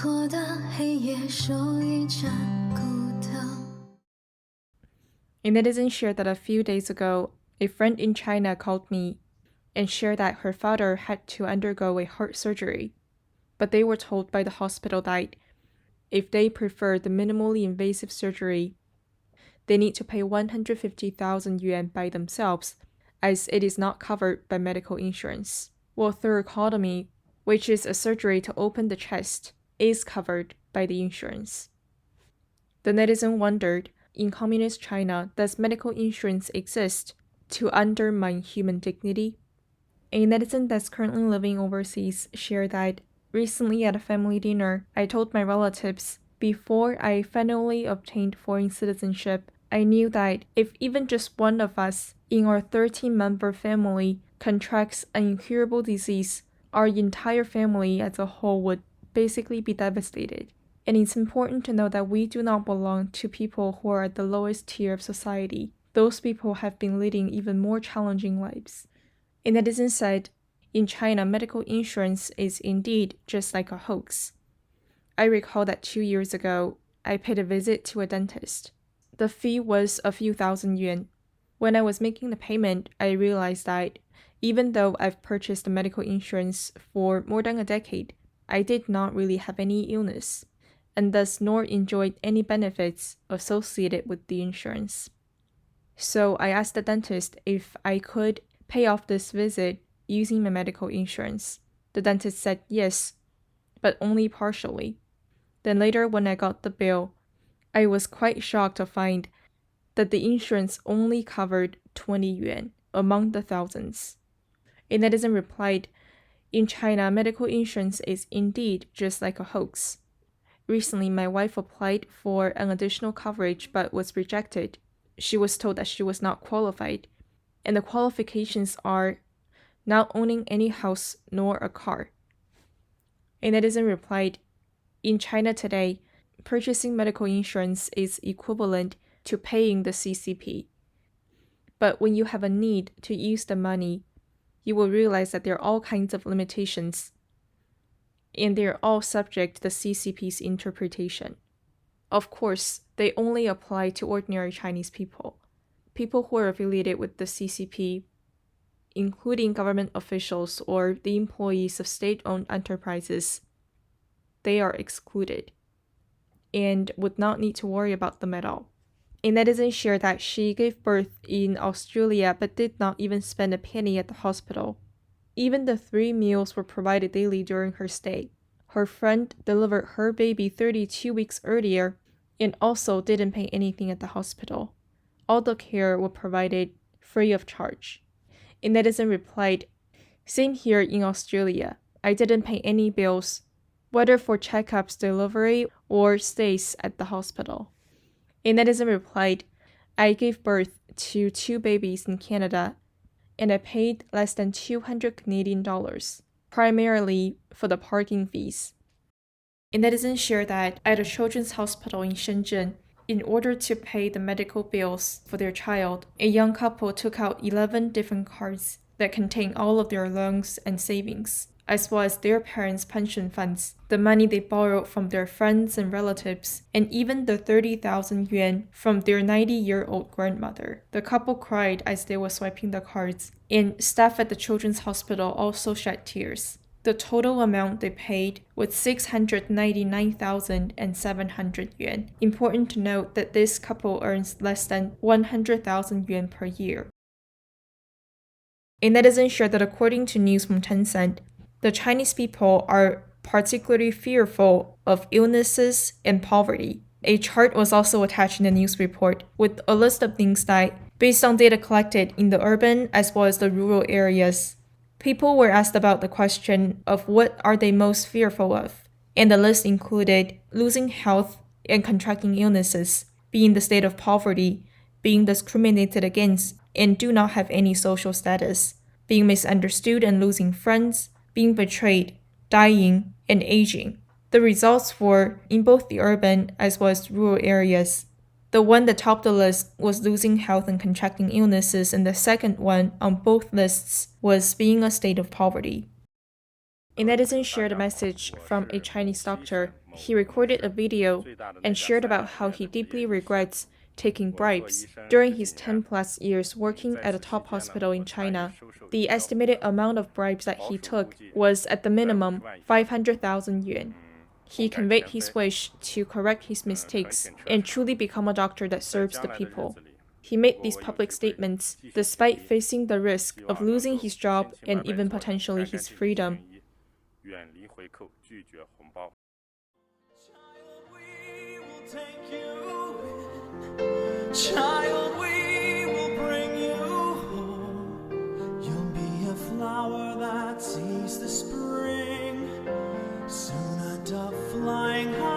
错的黑夜手一盏孤灯。 A netizen shared that a few days ago, a friend in China called me and shared that her father had to undergo a heart surgery, but they were told by the hospital that if they prefer the minimally invasive surgery, they need to pay 150,000 yuan by themselves, as it is not covered by medical insurance. While thoracotomy, which is a surgery to open the chest, is covered by the insurance. The netizen wondered, in communist China, does medical insurance exist to undermine human dignity? A netizen that's currently living overseas shared that recently at a family dinner, I told my relatives before I finally obtained foreign citizenship, I knew that if even just one of us in our 13-member family contracts an incurable disease, our entire family as a whole would basically be devastated. And it's important to know that we do not belong to people who are at the lowest tier of society. Those people have been leading even more challenging lives. A netizen said, in China, medical insurance is indeed just like a hoax. I recall that 2 years ago, I paid a visit to a dentist. The fee was a few thousand yuan. When I was making the payment, I realized that even though I've purchased the medical insurance for more than a decade, I did not really have any illness, and thus nor enjoyed any benefits associated with the insurance. So I asked the dentist if I could pay off this visit using my medical insurance. The dentist said yes, but only partially. Then later when I got the bill, I was quite shocked to find that the insurance only covered 20 yuan among the thousands. A netizen replied, in China, medical insurance is indeed just like a hoax. Recently, my wife applied for an additional coverage but was rejected. She was told that she was not qualified, and the qualifications are not owning any house nor a car. A netizen replied, in China today, purchasing medical insurance is equivalent to paying the CCP. But when you have a need to use the money, you will realize that there are all kinds of limitations, and they are all subject to the CCP's interpretation. Of course, they only apply to ordinary Chinese people. People who are affiliated with the CCP, including government officials or the employees of state-owned enterprises, they are excluded and would not need to worry about them at all. A netizen shared that she gave birth in Australia but did not even spend a penny at the hospital. Even the 3 meals were provided daily during her stay. Her friend delivered her baby 32 weeks earlier and also didn't pay anything at the hospital. All the care was provided free of charge. A netizen replied, same here in Australia. I didn't pay any bills, whether for checkups, delivery, or stays at the hospital. A netizen replied, I gave birth to 2 babies in Canada, and I paid less than 200 Canadian dollars, primarily for the parking fees. A netizen shared that at a children's hospital in Shenzhen, in order to pay the medical bills for their child, a young couple took out 11 different cards that contain all of their loans and savings, as well as their parents' pension funds, the money they borrowed from their friends and relatives, and even the 30,000 yuan from their 90-year-old grandmother. The couple cried as they were swiping the cards, and staff at the children's hospital also shed tears. The total amount they paid was 699,700 yuan. Important to note that this couple earns less than 100,000 yuan per year. A netizen shared that according to news from Tencent, the Chinese people are particularly fearful of illnesses and poverty. A chart was also attached in the news report with a list of things that, based on data collected in the urban as well as the rural areas, people were asked about the question of what are they most fearful of, and the list included losing health and contracting illnesses, being the state of poverty, being discriminated against and do not have any social status, being misunderstood and losing friends, being betrayed, dying, and aging. The results were in both the urban as well as rural areas. The one that topped the list was losing health and contracting illnesses, and the second one on both lists was being a state of poverty. A netizen shared a message from a Chinese doctor. He recorded a video and shared about how he deeply regrets taking bribes. During his 10-plus years working at a top hospital in China, the estimated amount of bribes that he took was at the minimum 500,000 yuan. He conveyed his wish to correct his mistakes and truly become a doctor that serves the people. He made these public statements despite facing the risk of losing his job and even potentially his freedom. Child, we will bring you home. You'll be a flower that sees the spring. Soon a dove flying high.